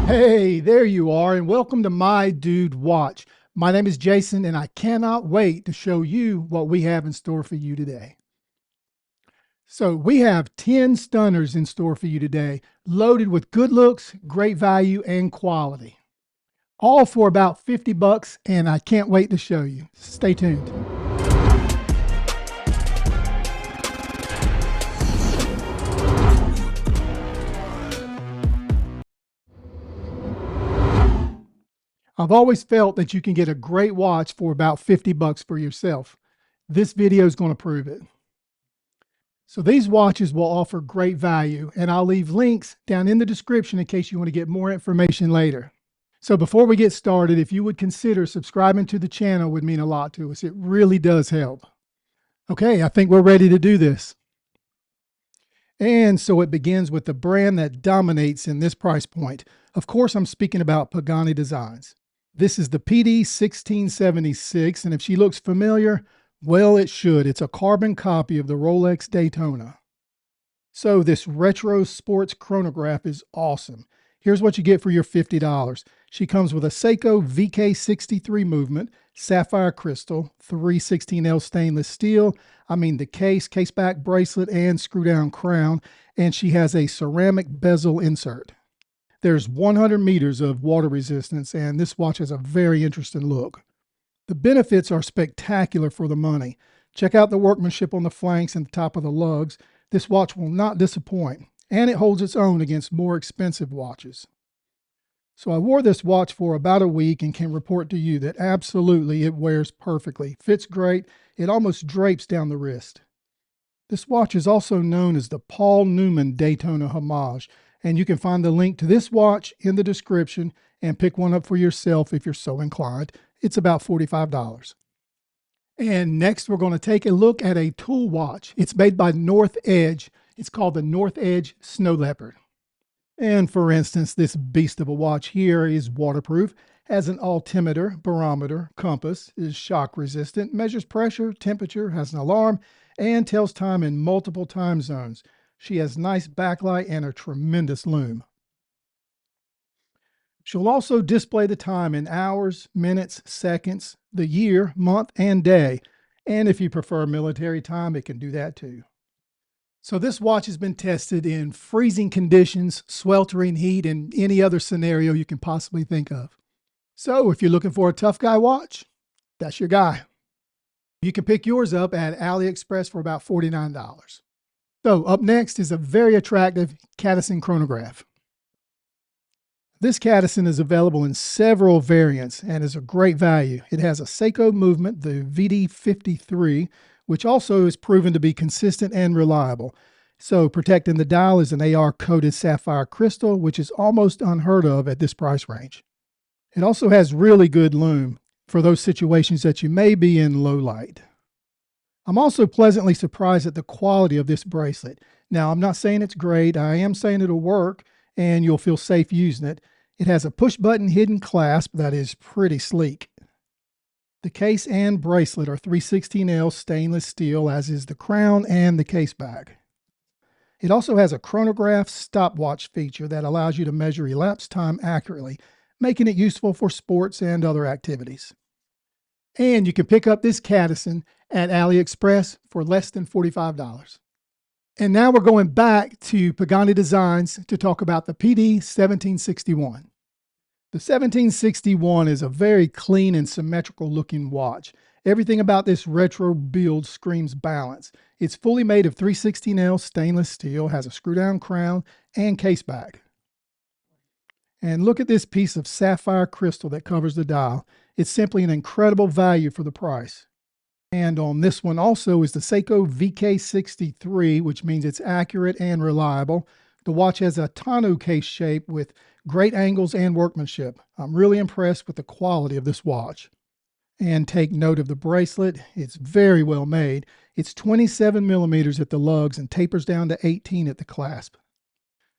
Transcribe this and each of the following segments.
Hey, there you are, and welcome to My Dude Watch. My name is Jason, and I cannot wait to show you what we have in store for you today. So, we have 10 stunners in store for you today, loaded with good looks, great value, and quality. All for about 50 bucks, and I can't wait to show you. Stay tuned. I've always felt that you can get a great watch for about 50 bucks for yourself. This video is going to prove it. So these watches will offer great value, and I'll leave links down in the description in case you want to get more information later. So before we get started, if you would consider subscribing to the channel would mean a lot to us. It really does help. Okay, I think we're ready to do this. And so it begins with the brand that dominates in this price point. Of course, I'm speaking about Pagani Designs. This is the PD 1676, and if she looks familiar, well, it should. It's a carbon copy of the Rolex Daytona. So this retro sports chronograph is awesome. Here's what you get for your $50. She comes with a Seiko VK63 movement, sapphire crystal, 316L stainless steel. The case back bracelet, and screw down crown. And she has a ceramic bezel insert. There's 100 meters of water resistance, and this watch has a very interesting look. The benefits are spectacular for the money. Check out the workmanship on the flanks and the top of the lugs. This watch will not disappoint, and it holds its own against more expensive watches. So I wore this watch for about a week and can report to you that absolutely it wears perfectly. Fits great. It almost drapes down the wrist. This watch is also known as the Paul Newman Daytona Homage, and you can find the link to this watch in the description and pick one up for yourself if you're so inclined. It's about $45. And next we're going to take a look at a tool watch. It's made by North Edge. It's called the North Edge Snow Leopard. And for instance, this beast of a watch here is waterproof, has an altimeter, barometer, compass, is shock resistant, measures pressure, temperature, has an alarm, and tells time in multiple time zones. She has nice backlight and a tremendous lume. She'll also display the time in hours, minutes, seconds, the year, month, and day. And if you prefer military time, it can do that too. So this watch has been tested in freezing conditions, sweltering heat, and any other scenario you can possibly think of. So if you're looking for a tough guy watch, that's your guy. You can pick yours up at AliExpress for about $49. So up next is a very attractive Cadison chronograph. This Cadison is available in several variants and is a great value. It has a Seiko movement, the VD53, which also is proven to be consistent and reliable. So protecting the dial is an AR-coated sapphire crystal, which is almost unheard of at this price range. It also has really good lume for those situations that you may be in low light. I'm also pleasantly surprised at the quality of this bracelet. Now, I'm not saying it's great. I am saying it'll work and you'll feel safe using it. It has a push-button hidden clasp that is pretty sleek. The case and bracelet are 316L stainless steel, as is the crown and the case bag. It also has a chronograph stopwatch feature that allows you to measure elapsed time accurately, making it useful for sports and other activities. And you can pick up this Cadison at AliExpress for less than $45. And now we're going back to Pagani Designs to talk about the PD 1761. The 1761 is a very clean and symmetrical looking watch. Everything about this retro build screams balance. It's fully made of 316L stainless steel, has a screw down crown and case bag. And look at this piece of sapphire crystal that covers the dial. It's simply an incredible value for the price. And on this one also is the Seiko VK63, which means it's accurate and reliable. The watch has a tonneau case shape with great angles and workmanship. I'm really impressed with the quality of this watch. And take note of the bracelet. It's very well made. It's 27 millimeters at the lugs and tapers down to 18 at the clasp.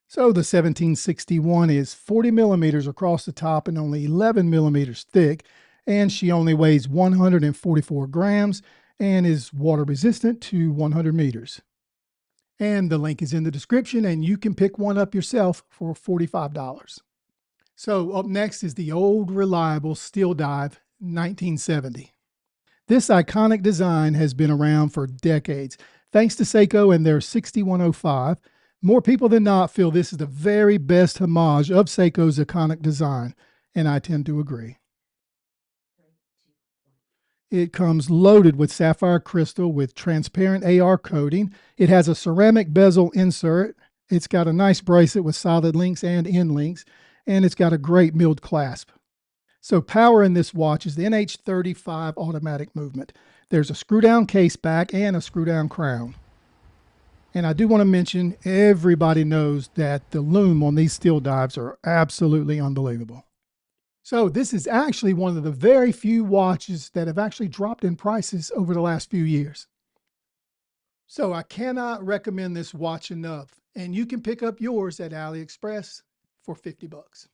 So the 1761 is 40 millimeters across the top and only 11 millimeters thick, and she only weighs 144 grams and is water resistant to 100 meters. And the link is in the description, and you can pick one up yourself for $45. So up next is the old reliable Steel Dive 1970. This iconic design has been around for decades. Thanks to Seiko and their 6105, more people than not feel this is the very best homage of Seiko's iconic design, and I tend to agree. It comes loaded with sapphire crystal with transparent AR coating. It has a ceramic bezel insert. It's got a nice bracelet with solid links and end links, and it's got a great milled clasp. So power in this watch is the NH35 automatic movement. There's a screw down case back and a screw down crown. And I do want to mention, everybody knows that the lume on these steel dives are absolutely unbelievable. So this is actually one of the very few watches that have actually dropped in prices over the last few years. So I cannot recommend this watch enough, and you can pick up yours at AliExpress for 50 bucks.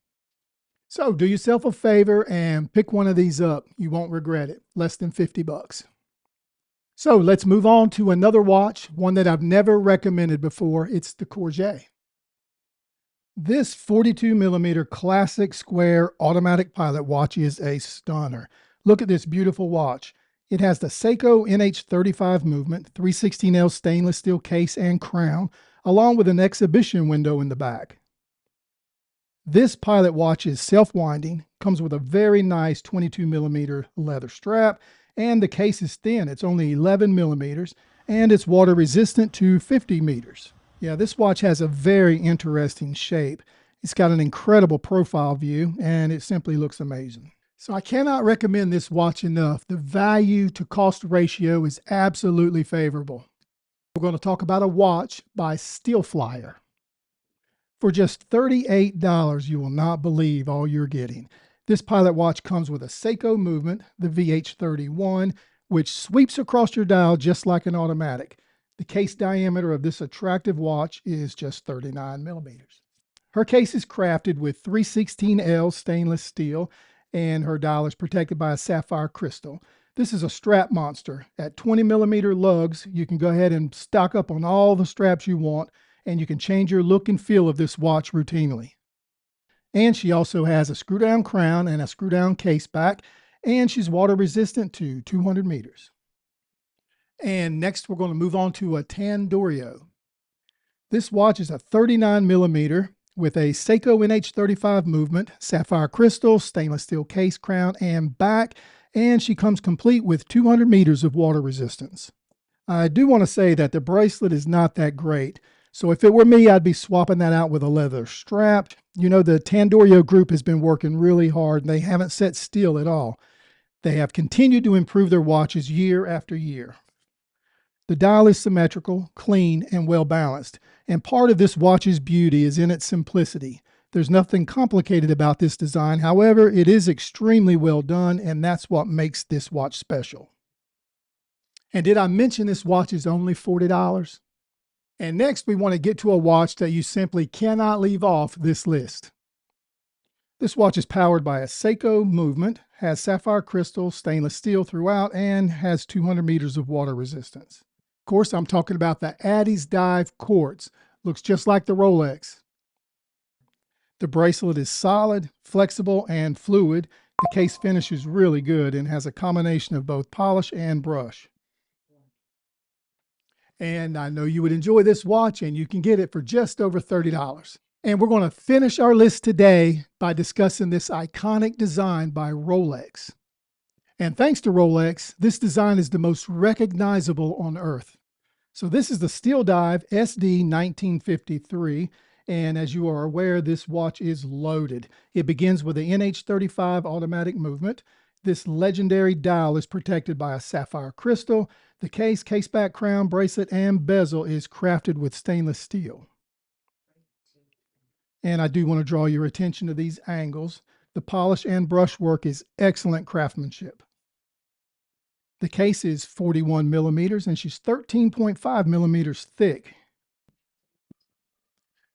So do yourself a favor and pick one of these up. You won't regret it. Less than 50 bucks. So let's move on to another watch, one that I've never recommended before. It's the Courget. This 42mm classic square automatic pilot watch is a stunner. Look at this beautiful watch. It has the Seiko NH35 movement, 316L stainless steel case and crown, along with an exhibition window in the back. This pilot watch is self-winding, comes with a very nice 22mm leather strap, and the case is thin. It's only 11mm, and it's water resistant to 50 meters. Yeah, this watch has a very interesting shape. It's got an incredible profile view, and it simply looks amazing. So I cannot recommend this watch enough. The value to cost ratio is absolutely favorable. We're going to talk about a watch by Steel Flyer. For just $38, you will not believe all you're getting. This pilot watch comes with a Seiko movement, the VH31, which sweeps across your dial just like an automatic. The case diameter of this attractive watch is just 39 millimeters. Her case is crafted with 316L stainless steel, and her dial is protected by a sapphire crystal. This is a strap monster. At 20mm lugs, you can go ahead and stock up on all the straps you want, and you can change your look and feel of this watch routinely. And she also has a screw down crown and a screw down case back, and she's water resistant to 200 meters. And next we're going to move on to a Torio. This watch is a 39mm with a Seiko NH35 movement, sapphire crystal, stainless steel case, crown, and back, and she comes complete with 200 meters of water resistance. I do want to say that the bracelet is not that great. So if it were me, I'd be swapping that out with a leather strap. You know, the Torio group has been working really hard, and they haven't set still at all. They have continued to improve their watches year after year. The dial is symmetrical, clean, and well balanced. And part of this watch's beauty is in its simplicity. There's nothing complicated about this design. However, it is extremely well done, and that's what makes this watch special. And did I mention this watch is only $40? And next, we want to get to a watch that you simply cannot leave off this list. This watch is powered by a Seiko movement, has sapphire crystal, stainless steel throughout, and has 200 meters of water resistance. Of course, I'm talking about the Addis Dive Quartz. Looks just like the Rolex. The bracelet is solid, flexible, and fluid. The case finish is really good and has a combination of both polish and brush. And I know you would enjoy this watch, and you can get it for just over $30. And we're going to finish our list today by discussing this iconic design by Rolex. And thanks to Rolex, this design is the most recognizable on Earth. So this is the Steel Dive SD 1953. And as you are aware, this watch is loaded. It begins with the NH35 automatic movement. This legendary dial is protected by a sapphire crystal. The case, caseback, crown, bracelet, and bezel is crafted with stainless steel. And I do want to draw your attention to these angles. The polish and brush work is excellent craftsmanship. The case is 41 millimeters, and she's 13.5 millimeters thick.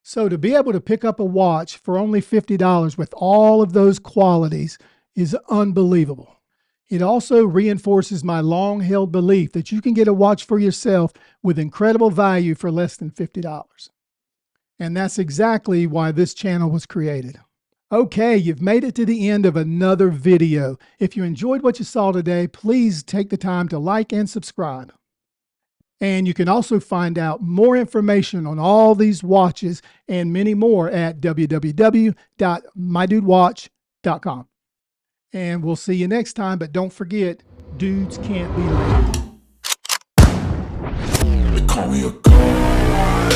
So to be able to pick up a watch for only $50 with all of those qualities is unbelievable. It also reinforces my long-held belief that you can get a watch for yourself with incredible value for less than $50. And that's exactly why this channel was created. Okay, you've made it to the end of another video. If you enjoyed what you saw today, please take the time to like and subscribe. And you can also find out more information on all these watches and many more at www.mydudewatch.com. And we'll see you next time, but don't forget, dudes can't be late. They call me a god.